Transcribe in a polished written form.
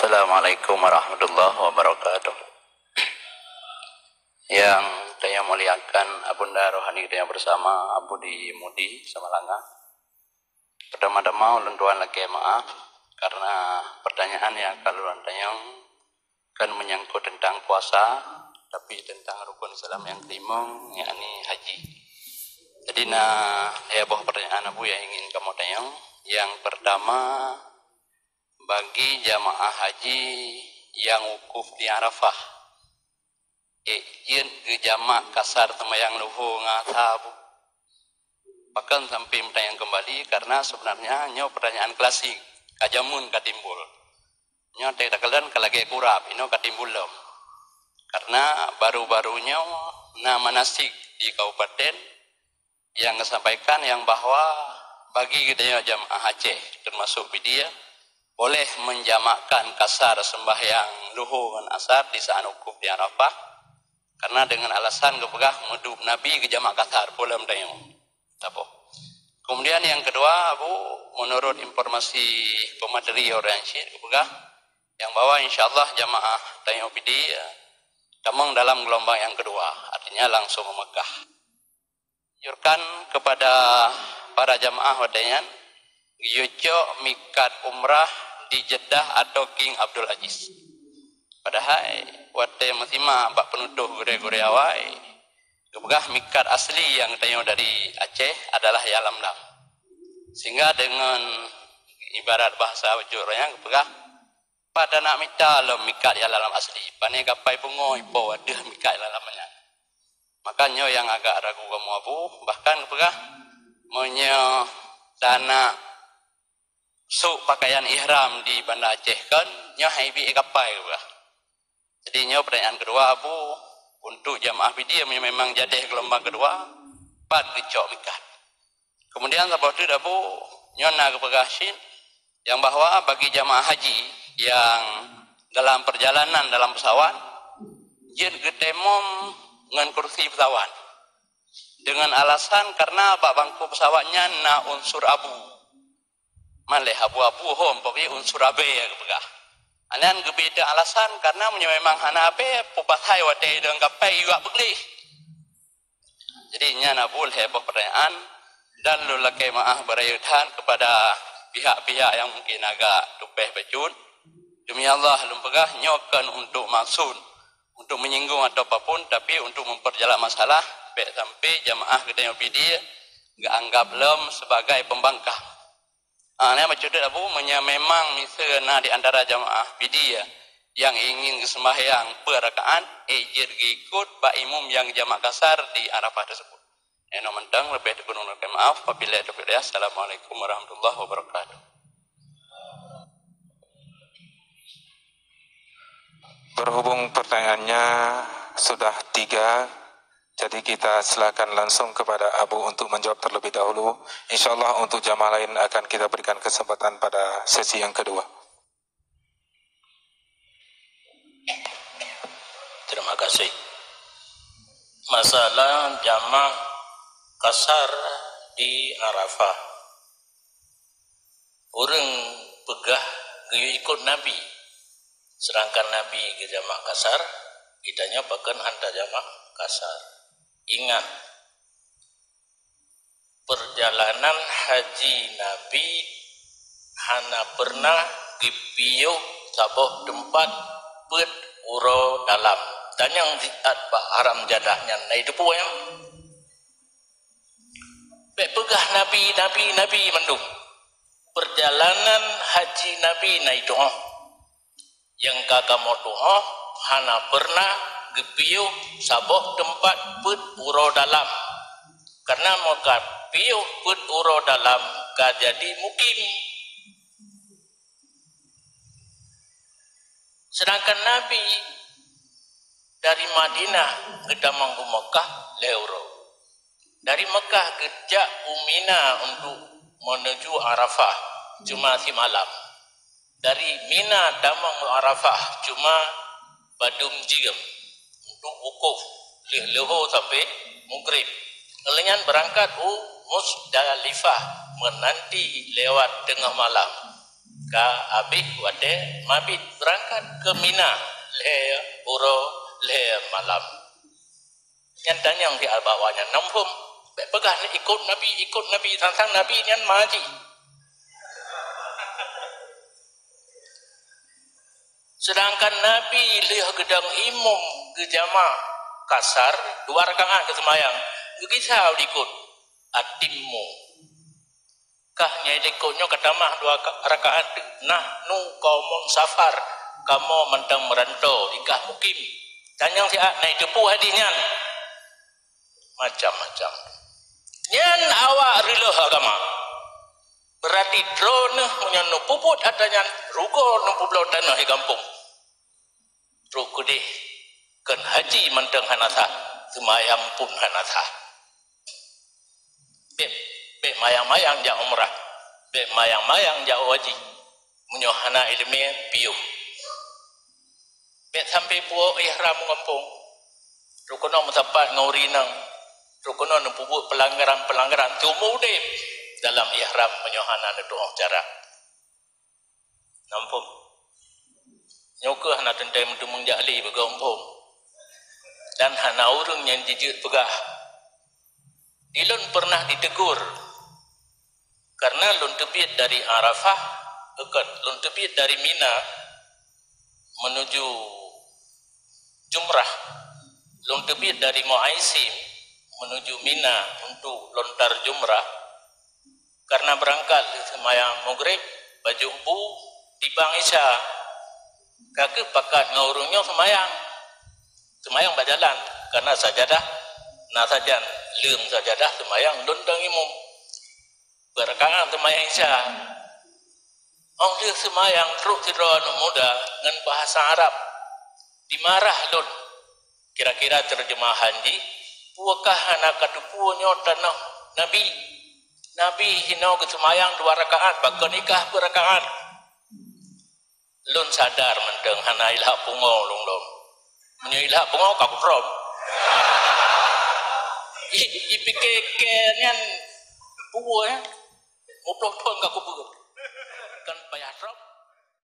Assalamualaikum warahmatullahi wabarakatuh. Yang saya muliakan Abunda Rohani kita yang bersama Abu di Mudi Samalanga. Pertama-tama ulun tuan lagi maaf karena pertanyaan yang kalau tanya kan menyangkut tentang puasa, tapi tentang rukun Islam yang kelima, yakni haji. Jadi saya bawa pertanyaan Abu yang ingin kamu tanya. Yang pertama, bagi jamaah haji yang wukuf di Arafah, ien ke jamak kasar temayang luhu ngatabu. Bahkan sampai bertanya kembali karena sebenarnya nyo pertanyaan klasik kajamun katimbul. Nyo tak kalian kalagi kurap ino katimbul lom. Karena baru-barunya manasik di kabupaten yang disampaikan yang bahwa bagi kita jamaah Aceh termasuk Bidia boleh menjamakkan kasar sembahyang luhur dan asar di saat wukuf di Arafah karena dengan alasan kepegah mudub Nabi ke jamak kasar pula mendayung. Kemudian yang kedua, Abu, menurut informasi pemateri orang Syed kepegah yang bahwa insyaallah jamaah Tayang OPD tamang dalam gelombang yang kedua, artinya langsung memekah. Yurkan kepada para jamaah wadayan yujo mikat umrah di Jeddah atau King Abdul Aziz. Padahal wadai masima bak penuduh gure-gure awai kepegah mikat asli yang tanya dari Aceh adalah Yalam Dam. Sehingga dengan ibarat bahasa ujurnya kepegah pada nak minta lo mikat Yalam asli. Pane kapai pungo ipo wadah mikat Yalamnya. Makanya yang agak ragu kamu Abu bahkan kepegah menye dana suk pakaian ihram di Banda Aceh kan nyo haibi kapai kepegah. Jadi nyo pertanyaan kedua Abu untuk jamaah Bidia memang jadi gelombang kedua pad dicok mikat. Kemudian sebab itu Abu nyona kepegasin yang bahwa bagi jamaah haji yang dalam perjalanan dalam pesawat jin getemom dengan kursi pesawat dengan alasan karena bak bangku pesawatnya na unsur abu malih abu-abu hom pokoknya unsur abe ya kepegah. Anian gebeda alasan karena memang hana abe pupathai wadai dengan kapai juga beglih. Jadi nya nabul heboh pertanyaan dan lulakai maaf berayutan kepada pihak-pihak yang mungkin agak tupeh bejun. Demi Allah lumpegah nyokan untuk maksud untuk menyinggung atau apapun, tapi untuk memperjelas masalah baik sampai jamaah kita yang PD enggak anggap lem sebagai pembangkang. Ini macam tu Abu memang misalnya di antara jamaah PD yang ingin sembahyang perakaat ejir ikut bak imum yang jamak kasar di Arafah tersebut. Eno mentang lebih dipenuhkan maaf apabila itu. Assalamualaikum warahmatullahi wabarakatuh. Berhubung pertanyaannya sudah 3, jadi kita silakan langsung kepada Abu untuk menjawab terlebih dahulu. InsyaAllah untuk jamaah lain akan kita berikan kesempatan pada sesi yang kedua. Terima kasih. Masalah jamak kasar di Arafah. Orang pegah ikut Nabi. Sedangkan Nabi ke jamak kasar, kitanya bahkan hantar jamak kasar. Ingat, perjalanan haji Nabi hana pernah dipiyuh saboh tempat pet uro dalam. Dan yang ziat bak haram jadahnya naik depu yang baik pegah Nabi mendung. Perjalanan haji Nabi naik doa. Yang kakak mau doa hana pernah gepiu saboh tempat put uro dalam karena mau gepiu put uro dalam ka jadi mukim. Sedangkan Nabi dari Madinah ke Damangku Mekah leuro, dari Mekah ke Jak Umina untuk menuju Arafah cuma si malam, dari Mina Damang Arafah cuma badum jigem untuk wukuf leho sampai Maghrib. Kelenyan berangkat Musdalifah menanti lewat tengah malam. ka abih wade mabit berangkat ke Mina le puro le malam nyan tanyang di albawanya nampum pegah ikut nabi tantang nabi nyan maji sedangkan nabi leh gedang imum ke jamaah kasar 2 rakaat ke semayang gisau dikut atimmu kah nyai dekotnya ketamah 2 rakaat nah nu kaumun safar kamu mentang merantau ikah mukim tanyang siak naik depu hadisnya macam-macam nyan awak rilah agama berarti drone punya nu puput adanya rugo nu pulau tanah di kampung rugo deh kan haji mentang hanatha semayang pun hanatha be mayang-mayang ja umrah be mayang-mayang ja haji menyohana ilmi piu be sampai puo ihram kampung rukono mutapat ngaurinang rukono nepubut pelanggaran tumude dalam ihram menyohana doa cara nampung nyoke hana tendai mendumung jali begampung dan hana urung yang jijik pegah dilun pernah ditegur karena lun terbit dari Arafah lun terbit dari Mina menuju Jumrah lun terbit dari Muaisim menuju Mina untuk lontar Jumrah karena berangkat semayang maghrib baju empu tibang isya kaki pakat ngurungnya semayang berjalan karena sajadah nasajan leung sajadah semayang lundang imum berkangan semayang isya orang dia semayang teruk tidron muda dengan bahasa Arab dimarah lun kira-kira terjemahan di puakah anak kadupunya tanah Nabi hinau ke semayang 2 rakaat bahkan nikah berakaat lun sadar mendeng hana ilah pungo lung menyailah pungo kakudrom ipike kenyan buo ya mudah tuan kakubur kan payah